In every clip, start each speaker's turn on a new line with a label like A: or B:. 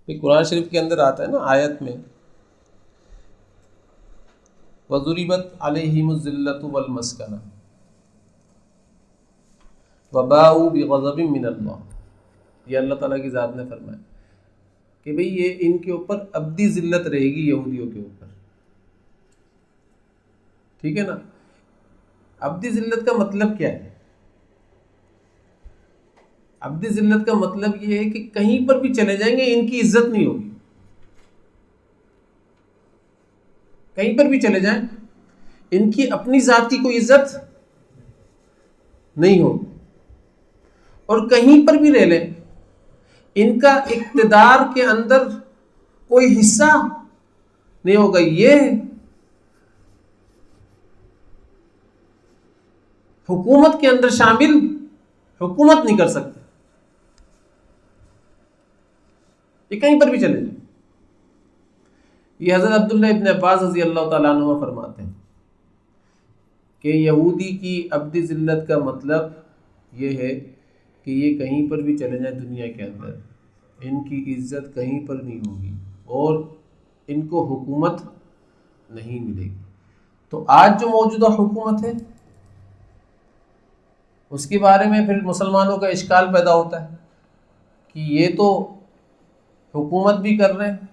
A: قرآن شریف کے اندر آتا ہے نا آیت میں وَضُرِبَتْ عَلَيْهِمُ الذِّلَّةُ وَالْمَسْكَنَةُ وَبَاءُوا بِغَضَبٍ مِّنَ اللَّهِ، یہ اللہ تعالیٰ کی ذات نے فرمایا کہ بھئی یہ ان کے اوپر ابدی ذلت رہے گی، یہودیوں کے اوپر، ٹھیک ہے نا۔ ابدی ذلت کا مطلب کیا ہے؟ ابدی ذلت کا مطلب یہ ہے کہ کہیں پر بھی چلے جائیں گے ان کی عزت نہیں ہوگی، کہیں پر بھی چلے جائیں ان کی اپنی ذات کی کوئی عزت نہیں ہوگی، اور کہیں پر بھی رہ لیں ان کا اقتدار کے اندر کوئی حصہ نہیں ہوگا، یہ حکومت کے اندر شامل حکومت نہیں کر سکتے، یہ کہیں پر بھی چلے جائیں۔ یہ حضرت عبداللہ ابن عباس رضی اللہ تعالیٰ عنہ فرماتے ہیں کہ یہودی کی ابدی ذلت کا مطلب یہ ہے کہ یہ کہیں پر بھی چلے جائیں دنیا کے اندر ان کی عزت کہیں پر نہیں ہوگی اور ان کو حکومت نہیں ملے گی۔ تو آج جو موجودہ حکومت ہے اس کے بارے میں پھر مسلمانوں کا اشکال پیدا ہوتا ہے کہ یہ تو حکومت بھی کر رہے ہیں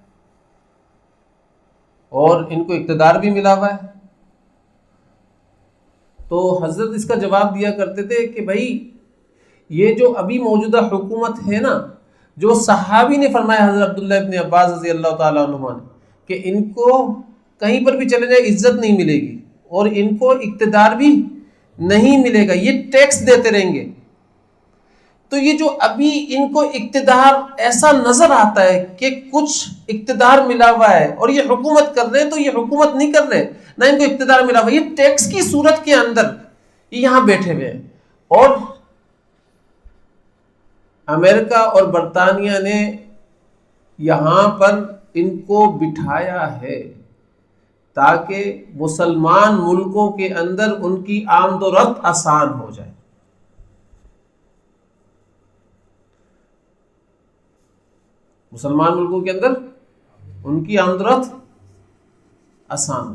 A: اور ان کو اقتدار بھی ملا ہوا ہے۔ تو حضرت اس کا جواب دیا کرتے تھے کہ بھائی یہ جو ابھی موجودہ حکومت ہے نا، جو صحابی نے فرمایا حضرت عبداللہ ابن عباس رضی اللہ تعالیٰ عنہ نے کہ ان کو کہیں پر بھی چلے جائے عزت نہیں ملے گی اور ان کو اقتدار بھی نہیں ملے گا، یہ ٹیکس دیتے رہیں گے۔ تو یہ جو ابھی ان کو اقتدار ایسا نظر آتا ہے کہ کچھ اقتدار ملا ہوا ہے اور یہ حکومت کر رہے ہیں، تو یہ حکومت نہیں کر رہے، نہ ان کو اقتدار ملا ہوا، یہ ٹیکس کی صورت کے اندر یہاں بیٹھے ہوئے ہیں۔ اور امریکہ اور برطانیہ نے یہاں پر ان کو بٹھایا ہے تاکہ مسلمان ملکوں کے اندر ان کی آمد و رفت آسان ہو جائے۔ مسلمان ملکوں کے اندر ان کی آمد و رفت آسان ہو۔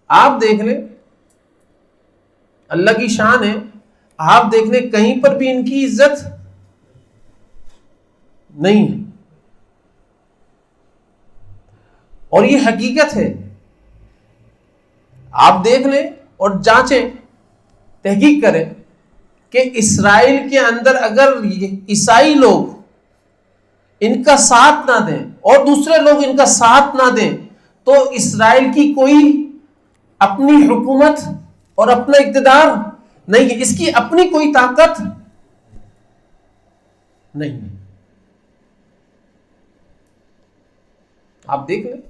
A: آپ دیکھ لیں، اللہ کی شان ہے، آپ دیکھ لیں کہیں پر بھی ان کی عزت نہیں ہے، اور یہ حقیقت ہے۔ آپ دیکھ لیں اور جانچیں، تحقیق کریں کہ اسرائیل کے اندر اگر عیسائی لوگ ان کا ساتھ نہ دیں اور دوسرے لوگ ان کا ساتھ نہ دیں تو اسرائیل کی کوئی اپنی حکومت اور اپنا اقتدار نہیں ہے، اس کی اپنی کوئی طاقت نہیں ہے۔ آپ دیکھ لیں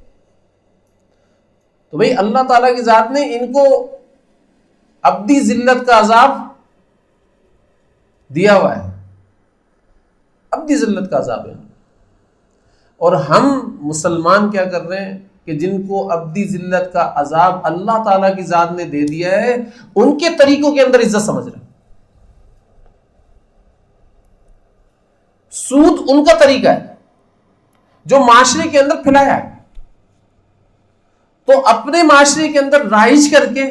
A: تو بھئی اللہ تعالیٰ کی ذات نے ان کو ابدی ذلت کا عذاب دیا ہوا ہے، ابدی ذلت کا عذاب ہے، اور ہم مسلمان کیا کر رہے ہیں کہ جن کو ابدی ذلت کا عذاب اللہ تعالیٰ کی ذات نے دے دیا ہے ان کے طریقوں کے اندر عزت سمجھ رہے ہیں۔ سود ان کا طریقہ ہے جو معاشرے کے اندر پھیلایا ہے، تو اپنے معاشرے کے اندر رائج کر کے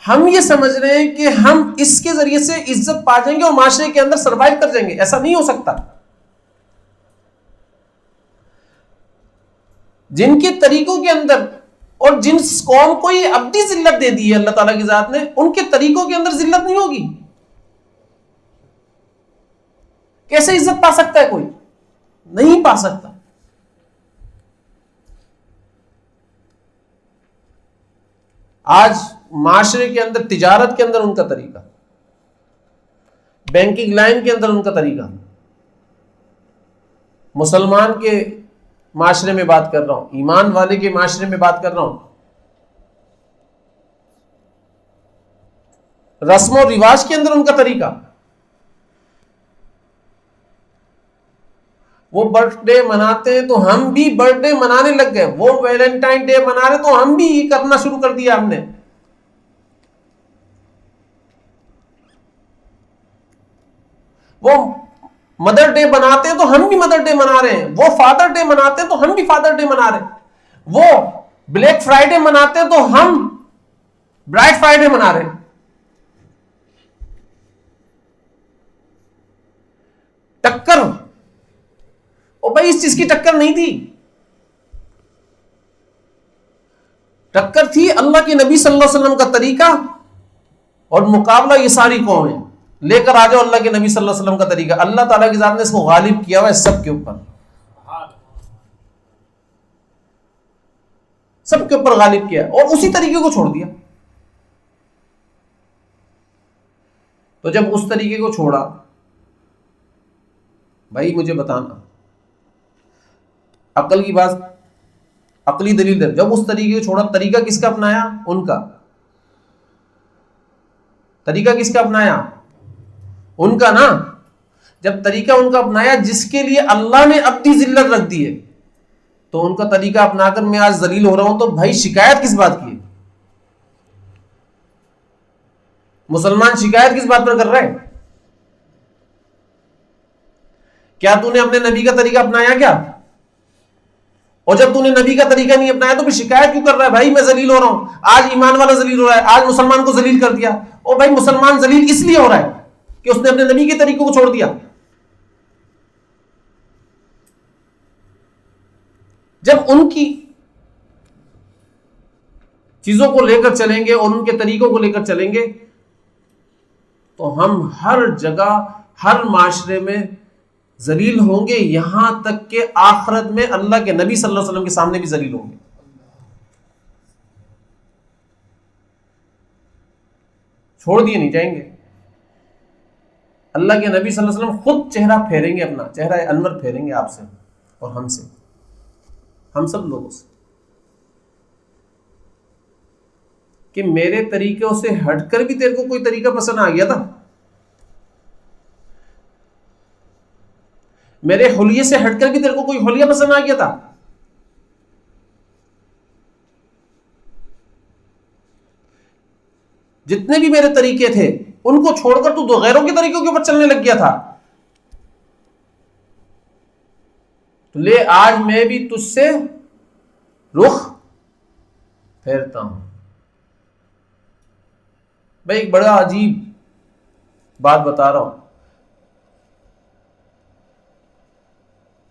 A: ہم یہ سمجھ رہے ہیں کہ ہم اس کے ذریعے سے عزت پا جائیں گے اور معاشرے کے اندر سروائیو کر جائیں گے۔ ایسا نہیں ہو سکتا۔ جن کے طریقوں کے اندر اور جن قوم کو یہ ابدی ذلت دے دی ہے اللہ تعالیٰ کی ذات نے، ان کے طریقوں کے اندر ذلت نہیں ہوگی۔ کیسے عزت پا سکتا ہے کوئی؟ نہیں پا سکتا۔ آج معاشرے کے اندر، تجارت کے اندر ان کا طریقہ، بینکنگ لائن کے اندر ان کا طریقہ، مسلمان کے معاشرے میں بات کر رہا ہوں، ایمان والے کے معاشرے میں بات کر رہا ہوں، رسم و رواج کے اندر ان کا طریقہ، وہ برتھ ڈے مناتے ہیں تو ہم بھی برتھ ڈے منانے لگ گئے، وہ ویلنٹائن ڈے منا رہے تو ہم بھی یہ کرنا شروع کر دیا ہم نے۔ وہ مدر ڈے مناتے ہیں تو ہم بھی مدر ڈے منا رہے ہیں، وہ فادر ڈے مناتے ہیں تو ہم بھی فادر ڈے منا رہے ہیں، وہ بلیک فرائیڈے مناتے ہیں تو ہم برائٹ فرائیڈے منا رہے ہیں۔ ٹکر، او بھائی اس چیز کی ٹکر نہیں تھی، ٹکر تھی اللہ کے نبی صلی اللہ علیہ وسلم کا طریقہ اور مقابلہ یہ ساری قومیں، لے کر آ جاؤ اللہ کے نبی صلی اللہ علیہ وسلم کا طریقہ۔ اللہ تعالیٰ کی ذات نے اس کو غالب کیا ہوا ہے سب کے اوپر، سب کے اوپر غالب کیا اور اسی طریقے کو چھوڑ دیا۔ تو جب اس طریقے کو چھوڑا، بھائی مجھے بتانا، عقل کی بات، عقلی دلیل دے، جب اس طریقے کو چھوڑا، طریقہ کس کا اپنایا؟ ان کا۔ طریقہ کس کا اپنایا؟ ان کا نا۔ جب طریقہ ان کا اپنایا جس کے لیے اللہ نے اپنی ذلت رکھ دی ہے، تو ان کا طریقہ اپنا کر میں آج ذلیل ہو رہا ہوں، تو بھائی شکایت کس بات کی ہے؟ مسلمان شکایت کس بات پر کر رہے ہیں؟ کیا تو نے اپنے نبی کا طریقہ اپنایا کیا؟ اور جب تو نے نبی کا طریقہ نہیں اپنایا تو پھر شکایت کیوں کر رہا ہے؟ بھائی میں ذلیل ہو رہا ہوں، آج ایمان والا ذلیل ہو رہا ہے، آج مسلمان کو ذلیل کر دیا۔ اور بھائی مسلمان ذلیل اس لیے ہو رہا ہے کہ اس نے اپنے نبی کے طریقوں کو چھوڑ دیا۔ جب ان کی چیزوں کو لے کر چلیں گے اور ان کے طریقوں کو لے کر چلیں گے تو ہم ہر جگہ، ہر معاشرے میں ذلیل ہوں گے، یہاں تک کہ آخرت میں اللہ کے نبی صلی اللہ علیہ وسلم کے سامنے بھی ذلیل ہوں گے۔ چھوڑ دیے نہیں جائیں گے۔ اللہ کے نبی صلی اللہ علیہ وسلم خود چہرہ پھیریں گے، اپنا چہرہ انور پھیریں گے آپ سے اور ہم سے، ہم سب لوگوں سے، کہ میرے طریقوں سے ہٹ کر بھی تیرے کو کوئی طریقہ پسند آ گیا تھا، میرے حلیے سے ہٹ کر بھی تیرے کو کوئی حلیہ پسند آ گیا تھا۔ جتنے بھی میرے طریقے تھے ان کو چھوڑ کر تو غیروں کے طریقوں کے اوپر چلنے لگ گیا تھا، تو لے آج میں بھی تجھ سے رخ پھیرتا ہوں۔ بھائی ایک بڑا عجیب بات بتا رہا ہوں،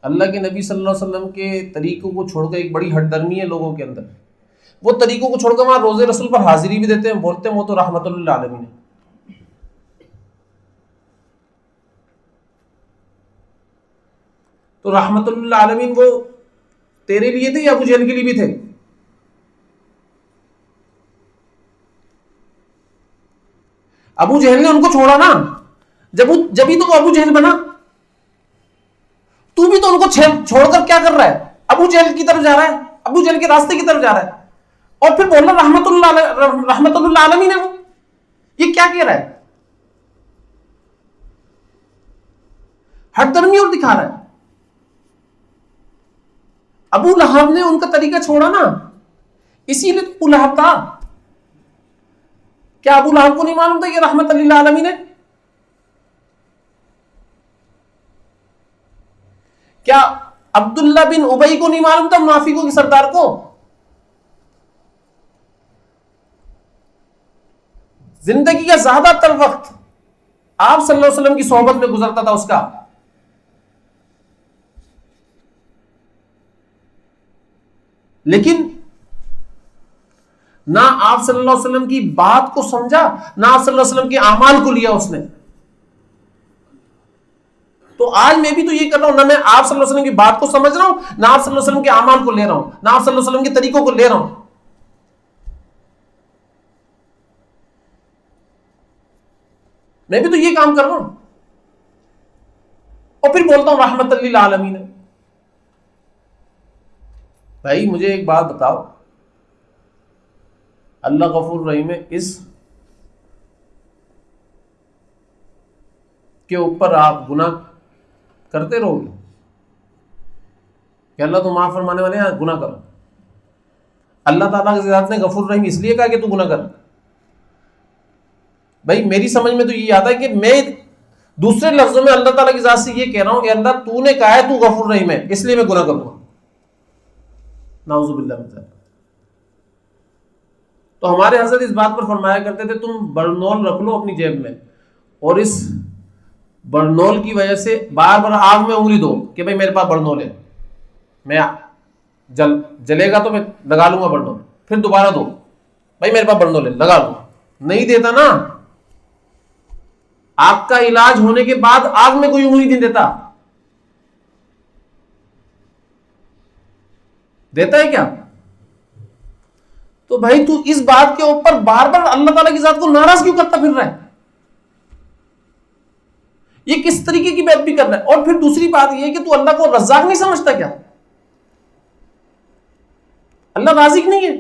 A: اللہ کے نبی صلی اللہ علیہ وسلم کے طریقوں کو چھوڑ کر ایک بڑی ہٹ درمی ہے لوگوں کے اندر، وہ طریقوں کو چھوڑ کر وہاں روزے رسول پر حاضری بھی دیتے ہیں، بولتے ہیں وہ تو رحمت للعالمین ہے۔ تو رحمت للعالمین وہ تیرے لیے تھے یا ابو جہل کے لیے بھی تھے؟ ابو جہل نے ان کو چھوڑا نا، جبھی تو وہ ابو جہل بنا۔ تو بھی تو ان کو چھوڑ کر کیا کر رہا ہے؟ ابو جہل کی طرف جا رہا ہے، ابو جہل کے راستے کی طرف جا رہا ہے، اور پھر بول رہا رحمت اللہ عالمین ہے۔ وہ یہ کیا کہہ رہا ہے؟ ہٹ درمی اور دکھا رہا ہے۔ ابو لہب نے ان کا طریقہ چھوڑا نا، اسی لیے ابو لہب تھا۔ کیا ابو لہب کو نہیں معلوم تھا یہ رحمت اللہ عالمین ہے؟ کیا عبداللہ بن ابی کو نہیں معلوم تھا منافقوں کے سردار کو؟ زندگی کا زیادہ تر وقت آپ صلی اللہ علیہ وسلم کی صحبت میں گزرتا تھا اس کا، لیکن نہ آپ صلی اللہ علیہ وسلم کی بات کو سمجھا، نہ آپ صلی اللہ علیہ وسلم کے اعمال کو لیا اس نے۔ تو آج میں بھی تو یہ کر رہا ہوں، نہ میں آپ صلی اللہ علیہ وسلم کی بات کو سمجھ رہا ہوں، نہ آپ صلی اللہ علیہ وسلم کے اعمال کو لے رہا ہوں، نہ آپ صلی اللہ علیہ وسلم کے طریقوں کو لے رہا ہوں۔ میں بھی تو یہ کام کر رہا ہوں، اور پھر بولتا ہوں رحمت للعالمین ہے۔ بھائی مجھے ایک بات بتاؤ، اللہ غفور رحیم ہے، اس کے اوپر آپ گناہ کرتے رہو گے کہ اللہ تو معاف فرمانے والے ہیں، گناہ کرو؟ اللہ تعالیٰ کی ذات نے غفور رحیم اس لیے کہا کہ تو گناہ کر۔ بھائی میری سمجھ میں تو یہ آتا ہے کہ میں دوسرے لفظوں میں اللہ تعالیٰ کی ذات سے یہ کہہ رہا ہوں کہ اللہ تو نے کہا ہے تو غفور رحیم ہے، اس لیے میں گناہ کروں گا، نعوذ باللہ من ذلک۔ تو ہمارے حضرت اس بات پر فرمایا کرتے تھے تم برنول رکھ لو اپنی جیب میں، اور اس برنول کی وجہ سے بار بار آگ میں انگلی دو کہ بھائی میرے پاس برنول ہے، میں جلے گا تو میں لگا لوں گا برنول، پھر دوبارہ دو بھائی میرے پاس برنول ہے لگا لوں، نہیں دیتا نا، آگ کا علاج ہونے کے بعد آگ میں کوئی انگلی نہیں دیتا، دیتا ہے کیا؟ تو بھائی تو اس بات کے اوپر بار بار اللہ تعالیٰ کی ذات کو ناراض کیوں کرتا پھر رہا ہے؟ یہ کس طریقے کی بات بھی کر رہا ہے؟ اور پھر دوسری بات یہ ہے کہ تو اللہ کو رزاق نہیں سمجھتا کیا؟ اللہ رازق نہیں ہے؟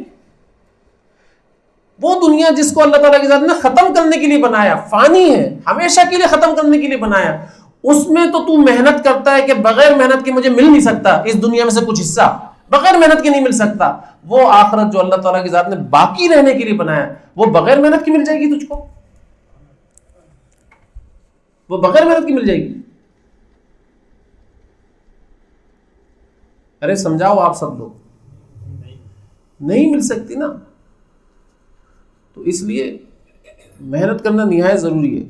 A: وہ دنیا جس کو اللہ تعالیٰ کی ذات نے ختم کرنے کے لیے بنایا، فانی ہے، ہمیشہ کے لیے ختم کرنے کے لیے بنایا، اس میں تو محنت کرتا ہے کہ بغیر محنت کے مجھے مل نہیں سکتا اس دنیا میں سے کچھ حصہ، بغیر محنت کے نہیں مل سکتا۔ وہ آخرت جو اللہ تعالیٰ کی ذات نے باقی رہنے کے لیے بنایا وہ بغیر محنت کی مل جائے گی تجھ کو، وہ بغیر محنت کی مل جائے گی۔ ارے سمجھاؤ آپ سب لوگ، نہیں مل سکتی نا۔ تو اس لیے محنت کرنا نہایت ضروری ہے۔